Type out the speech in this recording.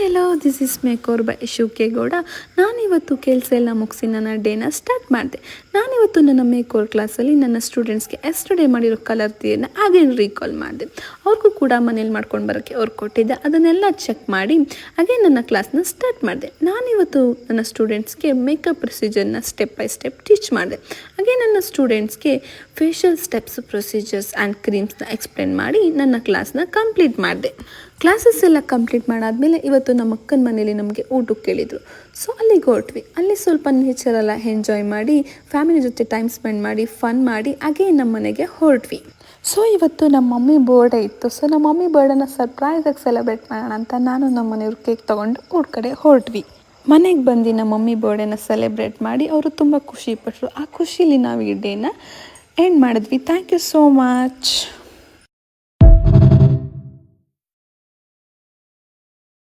Hello this is makeover by Shiva K Gowda. ನಾನಿವತ್ತು ಕೆಲಸ ಎಲ್ಲ ಮುಗಿಸಿ ನನ್ನ ಡೇನ ಸ್ಟಾರ್ಟ್ ಮಾಡಿದೆ. ನಾನಿವತ್ತು ನನ್ನ ಮೇಕೋರ್ ಕ್ಲಾಸಲ್ಲಿ ನನ್ನ ಸ್ಟೂಡೆಂಟ್ಸ್ಗೆ ಎಸ್ಟರ್ಡೇ ಮಾಡಿರೋ ಕಲರ್ ಥಿಯರಿನ ಅಗೇನ್ ರೀಕಾಲ್ ಮಾಡಿದೆ. ಅವ್ರಿಗೂ ಕೂಡ ಮನೇಲಿ ಮಾಡ್ಕೊಂಡು ಬರೋಕ್ಕೆ ಅವ್ರು ಕೊಟ್ಟಿದ್ದೆ. ಅದನ್ನೆಲ್ಲ ಚೆಕ್ ಮಾಡಿ ಅಗೇನ್ ನನ್ನ ಕ್ಲಾಸ್ನ ಸ್ಟಾರ್ಟ್ ಮಾಡಿದೆ. ನಾನಿವತ್ತು ನನ್ನ ಸ್ಟೂಡೆಂಟ್ಸ್ಗೆ ಮೇಕಪ್ ಪ್ರೊಸೀಜರ್ನ ಸ್ಟೆಪ್ ಬೈ ಸ್ಟೆಪ್ ಟೀಚ್ ಮಾಡಿದೆ. ಹಾಗೆ ನನ್ನ ಸ್ಟೂಡೆಂಟ್ಸ್ಗೆ ಫೇಶಿಯಲ್ ಸ್ಟೆಪ್ಸ್, ಪ್ರೊಸೀಜರ್ಸ್ ಆ್ಯಂಡ್ ಕ್ರೀಮ್ಸ್ನ ಎಕ್ಸ್ಪ್ಲೇನ್ ಮಾಡಿ ನನ್ನ ಕ್ಲಾಸ್ನ ಕಂಪ್ಲೀಟ್ ಮಾಡಿದೆ. ಕ್ಲಾಸಸ್ ಎಲ್ಲ ಕಂಪ್ಲೀಟ್ ಮಾಡಾದಮೇಲೆ ಇವತ್ತು ನಮ್ಮ ಅಕ್ಕನ ಮನೇಲಿ ನಮಗೆ ಊಟಕ್ಕೆ ಕೇಳಿದರು. ಸೊ ಅಲ್ಲಿಗೆ ಹೊರಟ್ವಿ. ಅಲ್ಲಿ ಸ್ವಲ್ಪ ನೇಚರೆಲ್ಲ ಎಂಜಾಯ್ ಮಾಡಿ, ಫ್ಯಾಮಿಲಿ ಜೊತೆ ಟೈಮ್ ಸ್ಪೆಂಡ್ ಮಾಡಿ, ಫನ್ ಮಾಡಿ ಹಾಗೇ ನಮ್ಮ ಮನೆಗೆ ಹೊರಟ್ವಿ. ಸೊ ಇವತ್ತು ನಮ್ಮ ಮಮ್ಮಿ ಬರ್ಡೇ ಇತ್ತು. ಸೊ ನಮ್ಮ ಮಮ್ಮಿ ಬರ್ಡೇನ ಸರ್ಪ್ರೈಸಾಗಿ ಸೆಲೆಬ್ರೇಟ್ ಮಾಡೋಣ ಅಂತ ನಾನು ನಮ್ಮ ಮನೆಯವ್ರು ಕೇಕ್ ತೊಗೊಂಡು ಊಟ ಕಡೆ ಹೊರಟ್ವಿ. ಮನೆಗೆ ಬಂದು ನಮ್ಮ ಮಮ್ಮಿ ಬರ್ಡೇನ ಸೆಲೆಬ್ರೇಟ್ ಮಾಡಿ ಅವರು ತುಂಬ ಖುಷಿಪಟ್ಟರು. ಆ ಖುಷಿಲಿ ನಾವು ಈ ಡೇನ ಎಂಡ್ ಮಾಡಿದ್ವಿ. Thank you so much.